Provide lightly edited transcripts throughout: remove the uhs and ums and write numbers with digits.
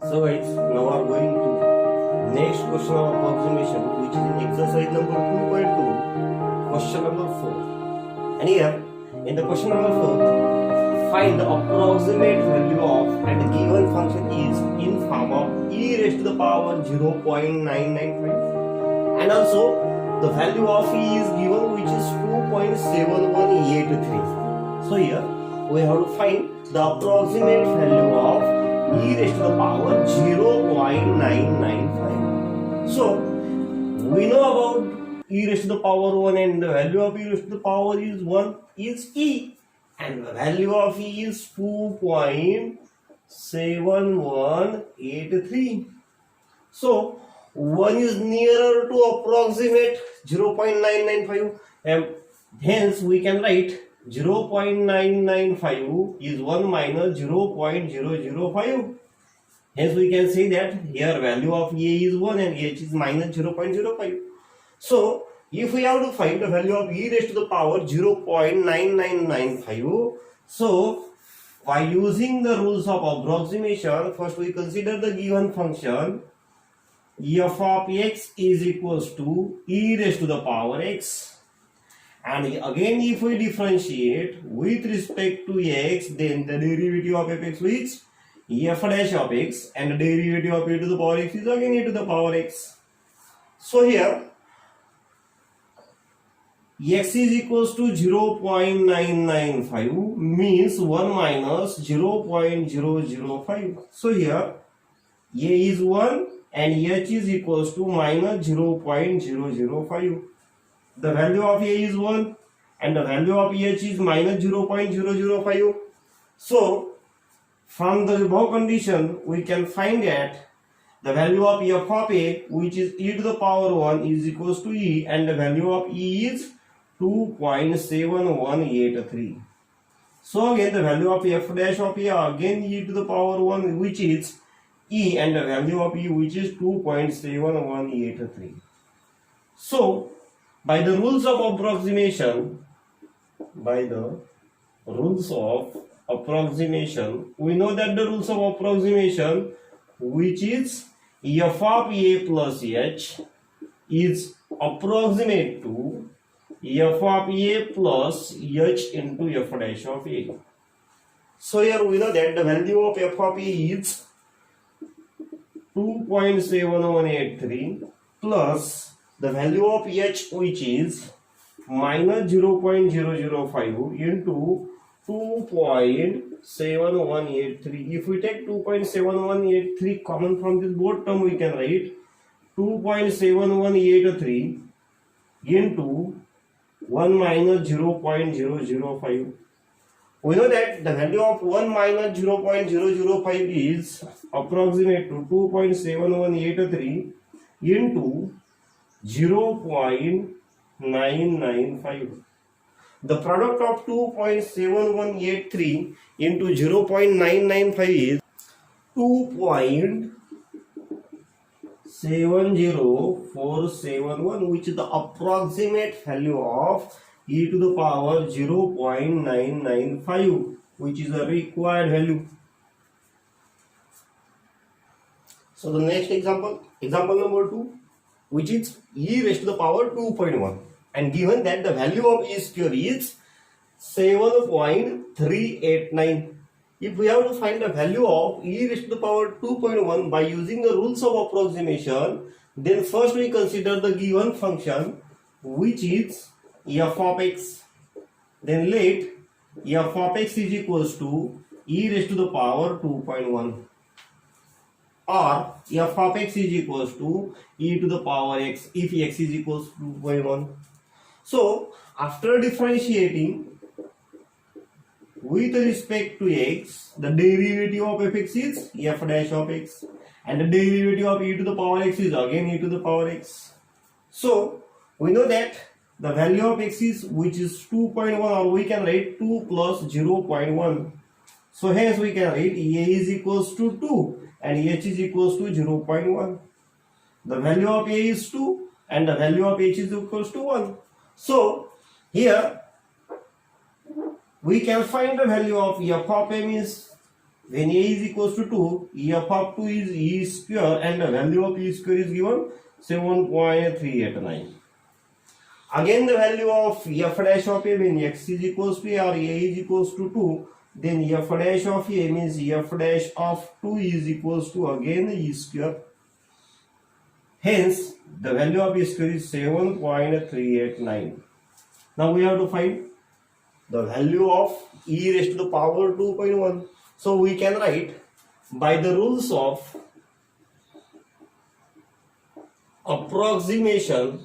So guys, now we are going to next question of approximation, which is in exercise number 2.2, question number 4. And here, in the question number 4, find the approximate value of and the given function is in form of e raised to the power 0.995, and also the value of e is given, which is 2.7183. So here we have to find the approximate value of e raised to the power 0.995. So we know about e raised to the power 1, and the value of e raised to the power is 1 is e, and the value of e is 2.7183. So 1 is nearer to approximate 0.995, and hence we can write 0.995 is 1 minus 0.005. Hence we can say that here value of a is 1 and h is minus 0.05. So if we have to find the value of e raised to the power 0.9995, so by using the rules of approximation, first we consider the given function f of x is equals to e raised to the power x. And again, if we differentiate with respect to x, then the derivative of fx is f dash of x, and the derivative of e to the power x is again e to the power x. So here x is equals to 0.995 means 1 minus 0.005. So here a is 1 and h is equals to minus 0.005. The value of a is 1 and the value of h is minus 0.005. So from the above condition, we can find that the value of f of a, which is e to the power 1, is equals to e, and the value of e is 2.7183. So again the value of f dash of a, again e to the power 1, which is e, and the value of e, which is 2.7183. So by the rules of approximation, we know that the rules of approximation, which is f of a plus h, is approximate to f of a plus h into f dash of a. So here we know that the value of f of a is 2.7183 plus the value of h, which is minus 0.005 into 2.7183. If we take 2.7183 common from this both term, we can write 2.7183 into 1 minus 0.005. We know that the value of 1 minus 0.005 is approximate to 2.7183 into 0.995. The product of 2.7183 into 0.995 is 2.70471, which is the approximate value of e to the power 0.995, which is a required value. So the next example number 2, which is e raised to the power 2.1, and given that the value of e square is 7.389. If we have to find the value of e raised to the power 2.1 by using the rules of approximation, then first we consider the given function, which is f of x. Then let f of x is equals to e raised to the power 2.1, or f of x is equals to e to the power x if x is equals to 2.1. So after differentiating with respect to x, the derivative of fx is f dash of x, and the derivative of e to the power x is again e to the power x. So we know that the value of x is, which is 2.1, or we can write 2 plus 0.1. So hence we can write a is equals to 2 and h is equals to 0.1. The value of a is 2 and the value of h is equals to 1. So here we can find the value of f of m is when a is equals to 2, f of 2 is e square and the value of e square is given 7.389. Again the value of f dash of a when x is equals to a or a is equals to 2, then f dash of a means f dash of 2 is equals to again e square. Hence the value of e square is 7.389. Now we have to find the value of e raised to the power 2.1. So we can write by the rules of approximation,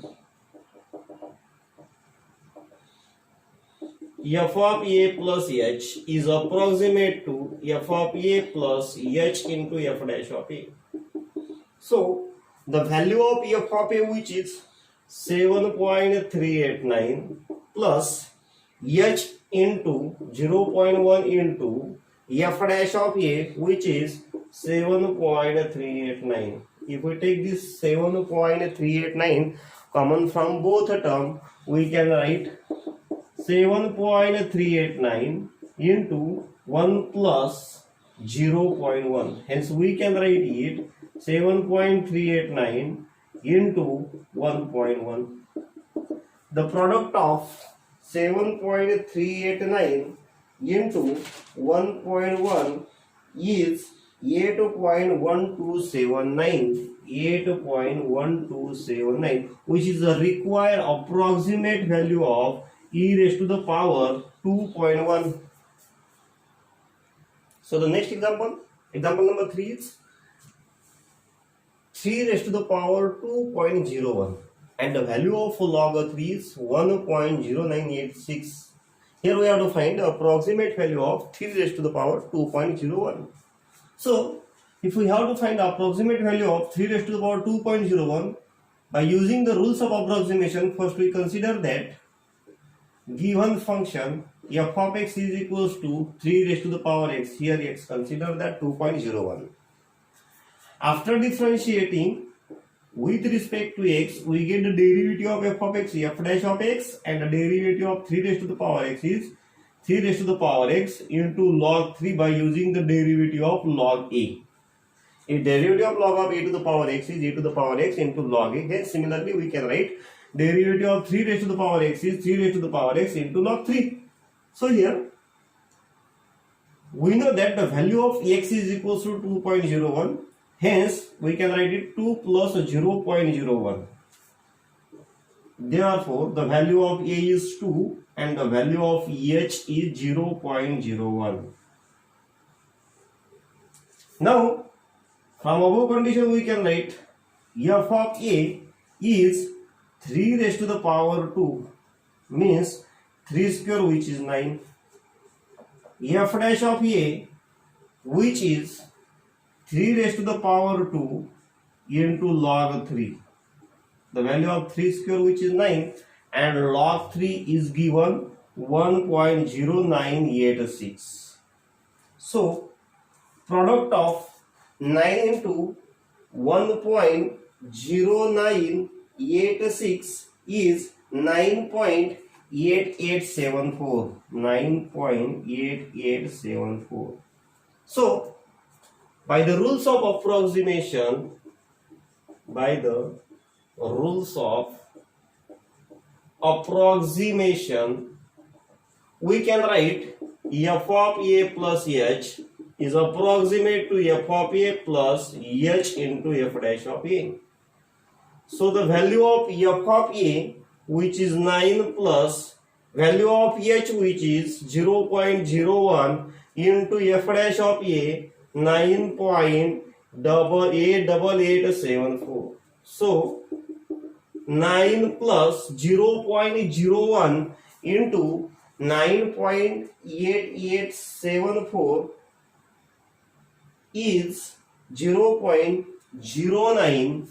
f of a plus h is approximate to f of a plus h into f dash of a. So the value of f of a, which is 7.389 plus h into 0.1 into f dash of a, which is 7.389. If we take this 7.389 common from both terms, we can write 7.389 into 1 plus 0.1. Hence we can write it 7.389 into 1.1. The product of 7.389 into 1.1 is 8.1279, which is the required approximate value of e raised to the power 2.1. So the next example number 3 is 3 raised to the power 2.01 and the value of log 3 is 1.0986. Here we have to find the approximate value of 3 raised to the power 2.01. So if we have to find the approximate value of 3 raised to the power 2.01 by using the rules of approximation, first we consider that given function f of x is equals to 3 raised to the power x. Here x, consider that 2.01. After differentiating with respect to x, we get the derivative of f of x, f dash of x, and the derivative of 3 raised to the power x is 3 raised to the power x into log 3 by using the derivative of log a. If derivative of log of a to the power x is a to the power x into log a, hence similarly we can write derivative of 3 raised to the power x is 3 raised to the power x into log 3. So here we know that the value of x is equals to 2.01. Hence we can write it 2 plus 0.01. Therefore the value of a is 2 and the value of h is 0.01. Now from above condition we can write f of a is 3 raised to the power 2, means 3 square, which is 9. F dash of a, which is 3 raised to the power 2 into log 3. The value of 3 square, which is 9, and log 3 is given 1.0986. So product of 9 into 1.0986 is 9.8874. 9.8874. So by the rules of approximation, we can write f of a plus h is approximate to f of a plus h into f dash of a. So the value of f of a, which is 9, plus value of h, which is 0.01 into f dash of a, 9.8874. So 9 plus 0.01 into 9.8874 is 0.09,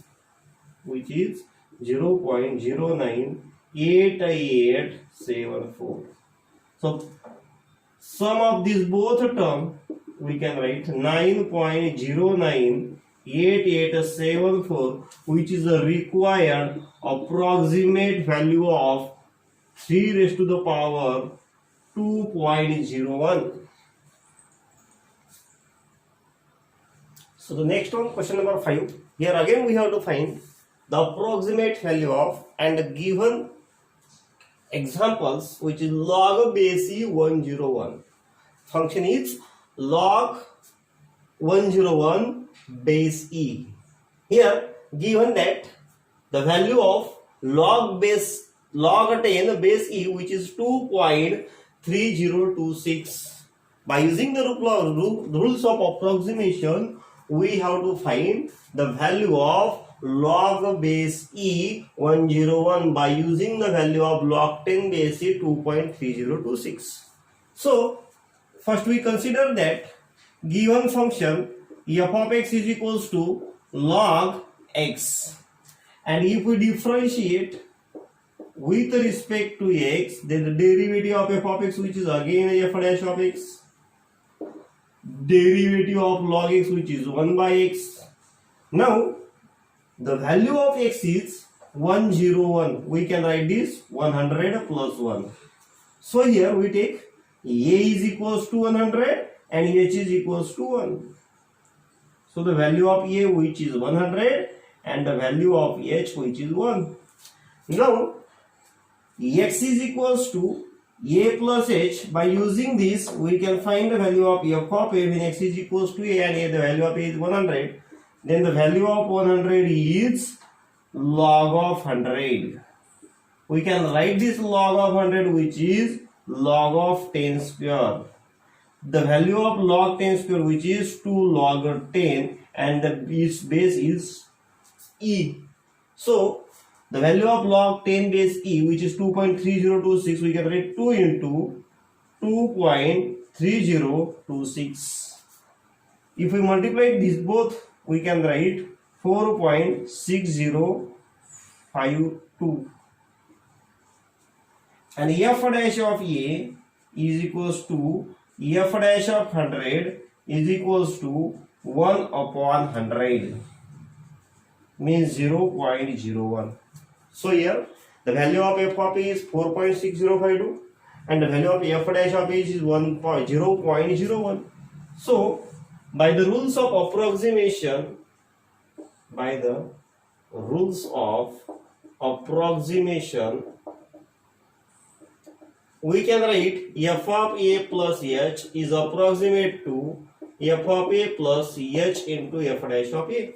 which is 0.098874. So sum of these both terms we can write 9.098874, which is the required approximate value of 3 raised to the power 2.01. So the next one, question number 5. Here again we have to find the approximate value of and given examples, which is log base e 101. Function is log 101 base e. Here given that the value of log 10 base e, which is 2.3026. By using the rules of approximation, we have to find the value of log base e 101 by using the value of log 10 base e 2.3026. So first we consider that given function f of x is equals to log x, and if we differentiate with respect to x, then the derivative of f of x, which is again f dash of x, derivative of log x, which is 1 by x. Now the value of x is 101. We can write this 100 plus 1. So here we take a is equals to 100 and h is equals to 1. So the value of a, which is 100, and the value of h, which is 1. Now x is equals to a plus h. By using this, we can find the value of f of a when x is equals to a, and a, the value of a is 100. Then the value of 100 is log of 100. We can write this log of 100, which is log of 10 square. The value of log 10 square, which is 2 log 10, and its base is e. So the value of log 10 base e, which is 2.3026, we can write 2 into 2.3026. If we multiply these both, we can write 4.6052. And f dash of a is equals to f dash of 100 is equals to 1 upon 100, means 0.01. So here the value of f of a is 4.6052 and the value of f dash of a is 0.01. So by the rules of approximation, we can write f of a plus h is approximate to f of a plus h into f dash of a.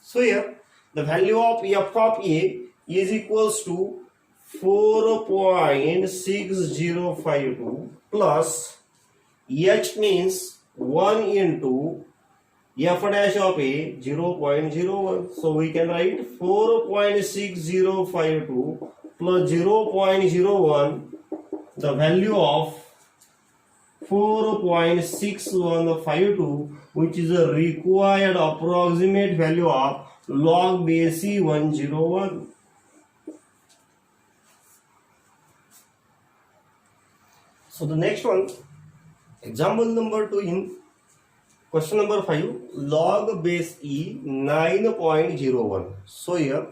So here the value of f of a is equals to 4.6052 plus h means 1 into f dash of a 0.01. So we can write 4.6052 plus 0.01. The value of 4.6152, which is a required approximate value of log base e 101. So the next one, example number 2 in question number 5, log base e 9.01. So here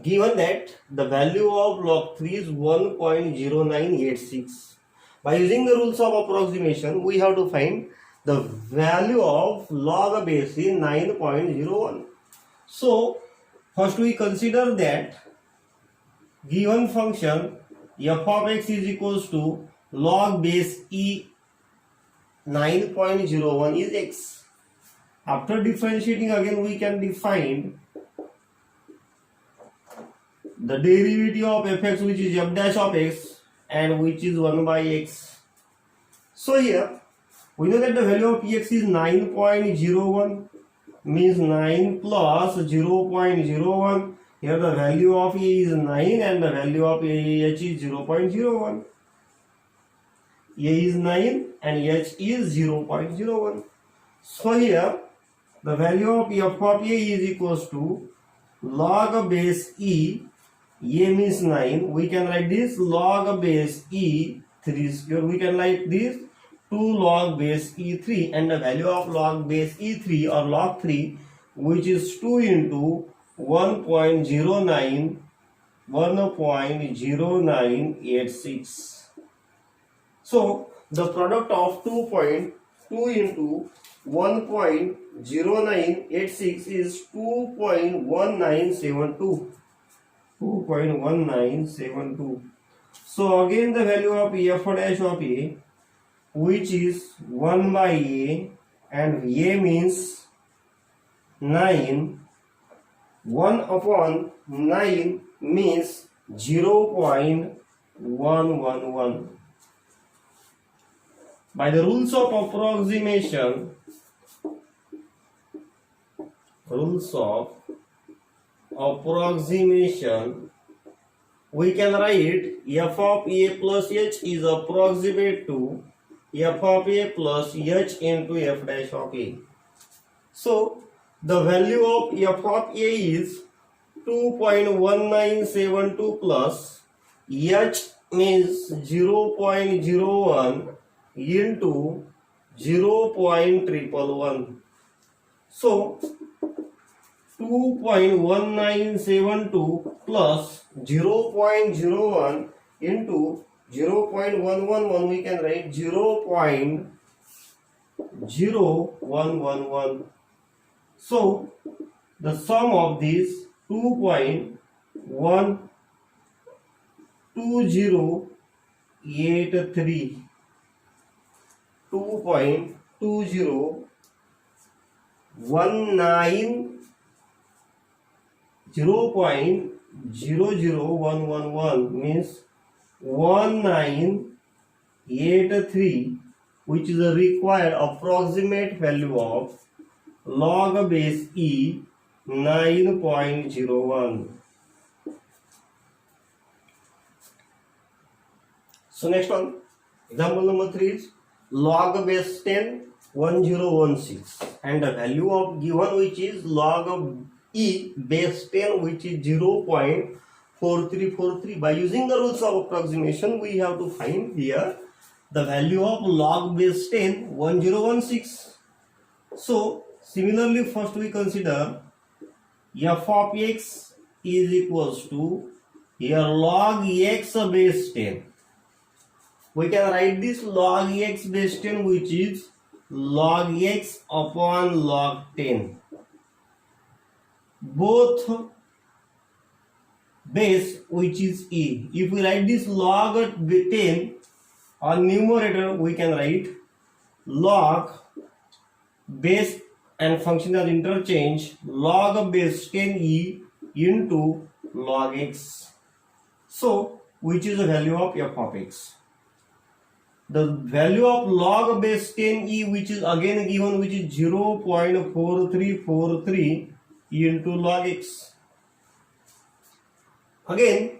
given that the value of log 3 is 1.0986. By using the rules of approximation, we have to find the value of log base e 9.01. So first we consider that given function f of x is equals to log base e 9.01 is x. After differentiating again, we can define the derivative of fx, which is f dash of x, and which is 1 by x. So here we know that the value of px is 9.01, means 9 plus 0.01. Here the value of a is 9 and the value of h is 0.01. A is 9 and h is 0.01. So here the value of f of a is equals to log base e. A means 9. We can write this log base e 3 square. We can write this 2 log base e 3, and the value of log base e 3 or log 3, which is 2 into 1.0986. So the product of 2.2 into 1.0986 is 2.1972. 2.1972. So again the value of f dash of a, which is 1 by a, and a means 9. 1 upon 9 means 0.111. By the rules of approximation, we can write f of a plus h is approximate to f of a plus h into f dash of a. So the value of f of a is 2.1972 plus h means 0.01 into 0.111. So 2.1972 plus 0.01 into 0.111, we can write 0.0111. So the sum of these 2.2083, 2.2019, 0.00111 means 1983, which is the required approximate value of log base e 9.01. So next one, example number 3 is log base 10 1016, and the value of given which is log of e base 10, which is 0.4343. By using the rules of approximation, we have to find here the value of log base 10 1016. So similarly, first we consider f of x is equals to here log x base 10. We can write this log x base 10, which is log x upon log 10. Both base, which is e. If we write this log 10 on numerator, we can write log base and function as interchange log base 10e into log x. So which is the value of f of x? The value of log base 10e, which is again given, which is 0.4343 into log x. Again,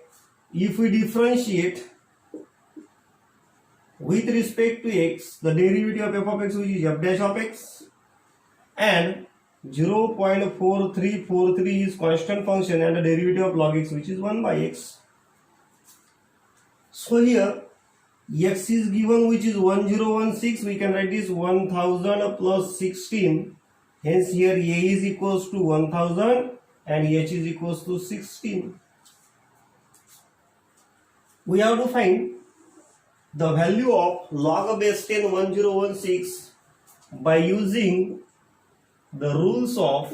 if we differentiate with respect to x, the derivative of f of x, which is f dash of x, and 0.4343 is constant function, and the derivative of log x, which is 1 by x. So here x is given, which is 1016. We can write this 1000 plus 16. Hence here a is equals to 1000 and h is equals to 16. We have to find the value of log base 10 1016 by using the rules of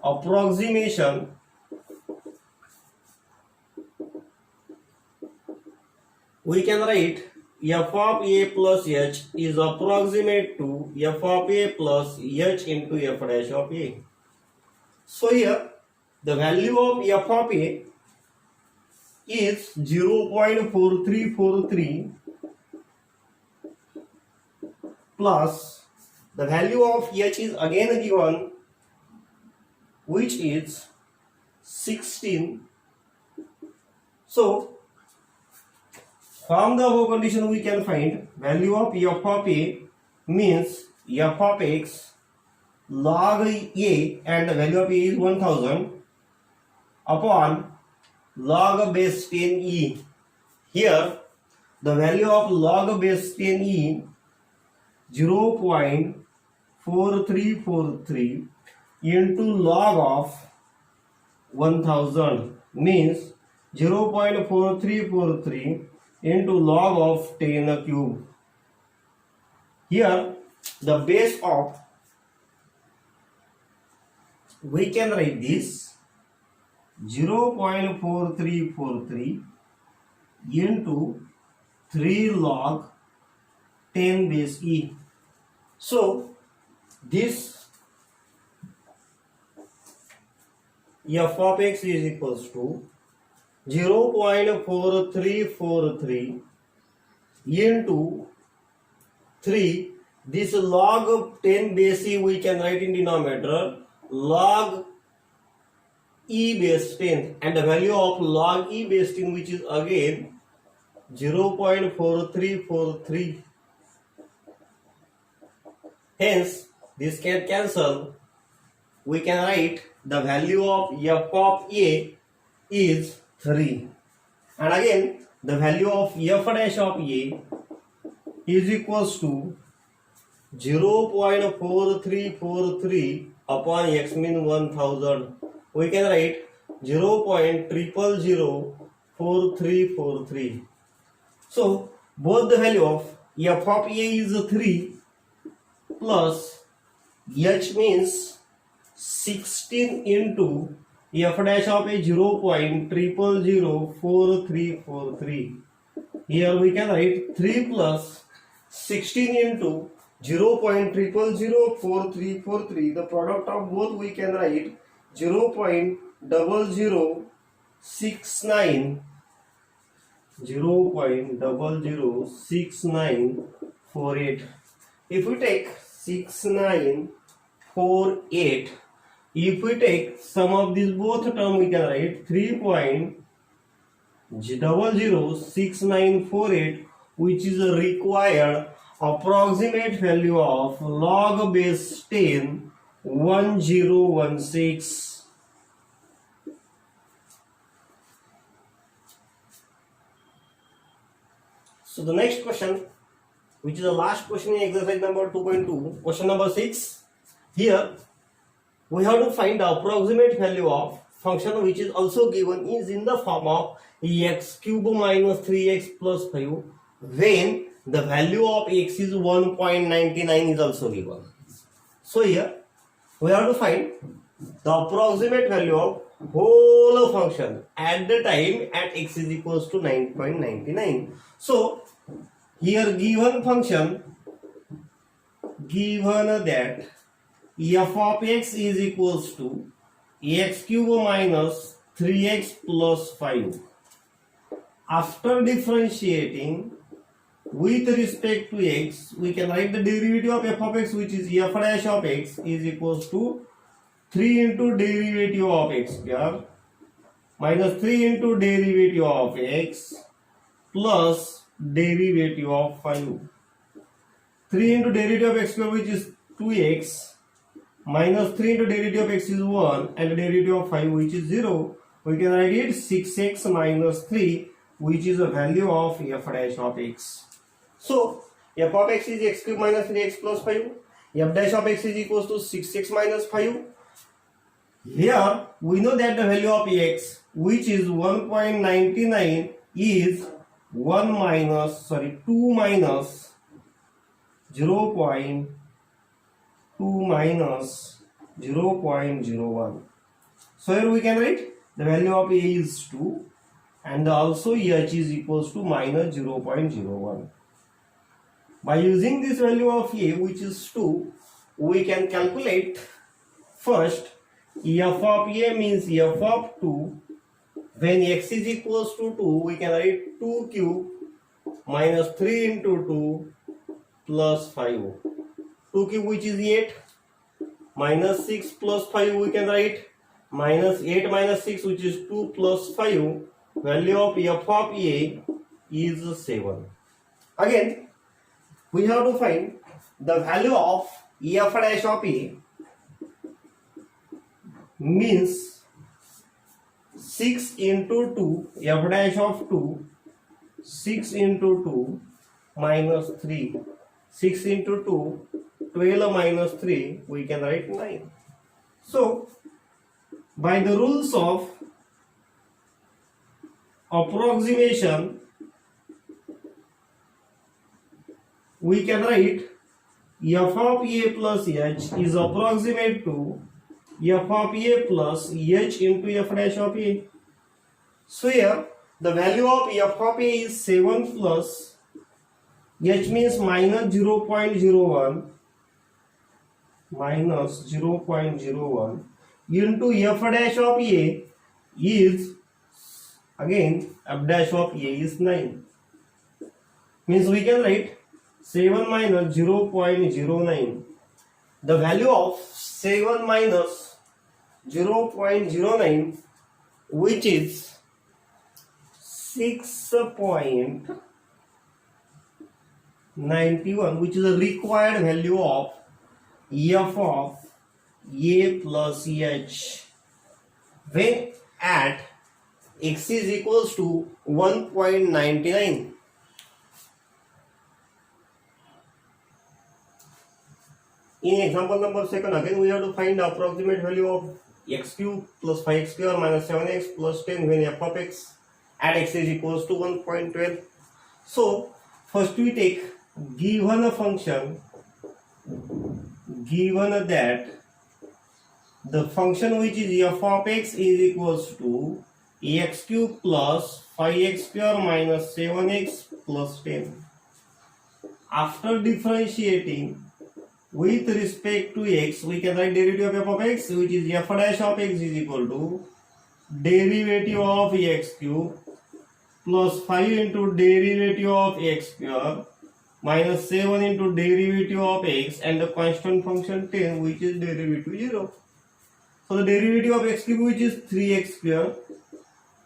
approximation. We can write f of a plus h is approximate to f of a plus h into f dash of a. So here the value of f of a is 0.4343 plus the value of h is again given, which is 16. So from the above condition, we can find value of f of a means f of x log a, and the value of a is 1000 upon log base 10e. Here the value of log base 10e 0.4343 into log of 1000 means 0.4343 into log of 10 cube. Here the base of, we can write this 0.4343 into 3 log 10 base e. So this f of x is equals to 0.4343 into 3. This log 10 base e we can write in denominator log e base 10, and the value of log e base 10, which is again 0.4343. Hence this can cancel. We can write the value of f of a is 3, and again the value of f dash of a is equals to 0.4343 upon x mean 1000. We can write 0.0004343. So both the value of f of a is 3 plus h means 16 into f dash of a 0.0004343. Here we can write 3 plus 16 into 0.0004343. The product of both we can write 0.006948. If we take 6948, if we take sum of these both term, we can write 3.006948, which is a required approximate value of log base 10 1016. So the next question, which is the last question in exercise number 2.2, question number 6. Here we have to find the approximate value of function which is also given is in the form of x cube minus 3x plus 5 when the value of x is 1.99 is also given. So here we have to find the approximate value of whole function at the time at x is equals to 9.99. So here given function, given that f of x is equals to x cube minus 3x plus 5. After differentiating with respect to x, we can write the derivative of f of x, which is f dash of x is equals to 3 into derivative of x square minus 3 into derivative of x plus derivative of 5. 3 into derivative of x square, which is 2x, minus 3 into derivative of x is 1, and derivative of 5, which is 0. We can write it 6x minus 3, which is a value of f dash of x. So f of x is x cube minus 3x plus 5. F dash of x is equals to 6x minus 5. Here we know that the value of x, which is 1.99, is 2 minus 0.01. So here we can write the value of a is 2, and also h is equals to minus 0.01. By using this value of a, which is 2, we can calculate first f of a means f of 2. When x is equals to 2, we can write 2 cube minus 3 into 2 plus 5. 2 cube, which is 8, minus 6 plus 5, we can write minus 8 minus 6, which is 2 plus 5. Value of f of a is 7. Again we have to find the value of f dash of a, means 6 into 2, f dash of 2, 6 into 2 minus 3, 6 into 2, 12 minus 3, we can write 9. So by the rules of approximation, we can write f of a plus h is approximate to f of a plus h into f dash of a. So here the value of f of a is 7 plus h means minus 0.01 into f dash of a is again f dash of a is 9. Means we can write 7 minus 0.09. The value of 7 minus 0.09, which is 6.91, which is the required value of f of a plus h when at x is equals to 1.99. In example number 2, again we have to find the approximate value of x cube plus 5x square minus 7x plus 10 when f of x at x is equals to 1.12. So first we take given a function, given that the function which is f of x is equals to x cube plus 5x square minus 7x plus 10. After differentiating with respect to x, we can write derivative of f of x, which is f dash of x is equal to derivative of x cube plus 5 into derivative of x square minus 7 into derivative of x and the constant function 10, which is derivative 0. So the derivative of x cube, which is 3x square,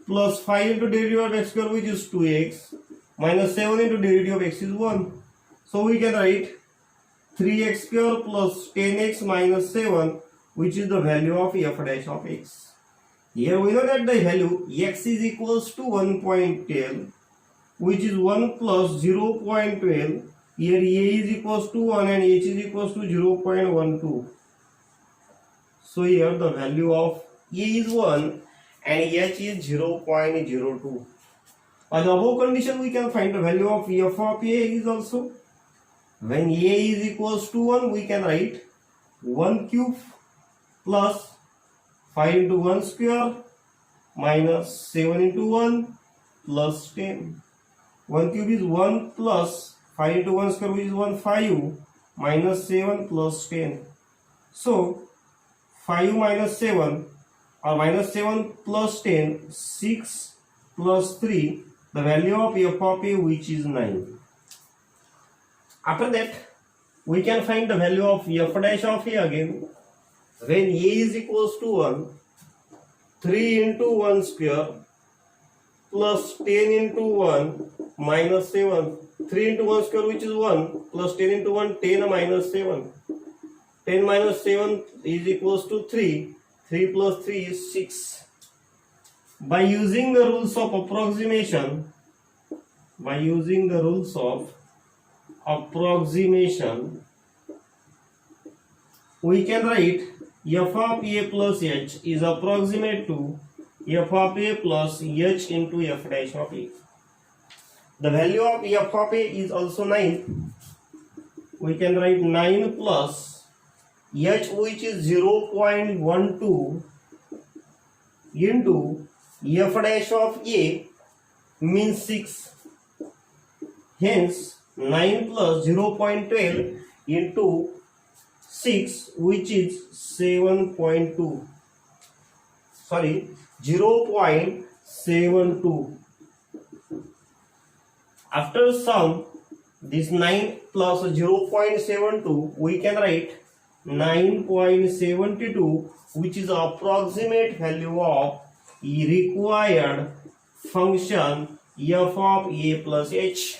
plus 5 into derivative of x square, which is 2x, minus 7 into derivative of x is 1. So we can write 3x square plus 10x minus 7, which is the value of f dash of x. Here we know that the value x is equals to 1.10, which is 1 plus 0.12. Here a is equals to 1 and h is equals to 0.12. So here the value of a is 1 and h is 0.02. By the above condition, we can find the value of f of a is also. When a is equals to 1, we can write 1 cube plus 5 into 1 square minus 7 into 1 plus 10. 1 cube is 1 plus 5 into 1 square, which is 1, 5 minus 7 plus 10. So 5 minus 7 or minus 7 plus 10, 6 plus 3, the value of f of a, which is 9. After that, we can find the value of f dash of a again. When a is equals to 1, 3 into 1 square plus 10 into 1 minus 7. 3 into 1 square, which is 1, plus 10 into 1, 10 minus 7. 10 minus 7 is equals to 3. 3 plus 3 is 6. By using the rules of approximation, we can write f of a plus h is approximate to f of a plus h into f dash of a. The value of f of a is also 9. We can write 9 plus h, which is 0.12 into f dash of a means 6. Hence 9 plus 0.12 into 6, which is 7.2. Sorry, 0.72. After sum this 9 plus 0.72, we can write 9.72, which is approximate value of required function f of a plus h.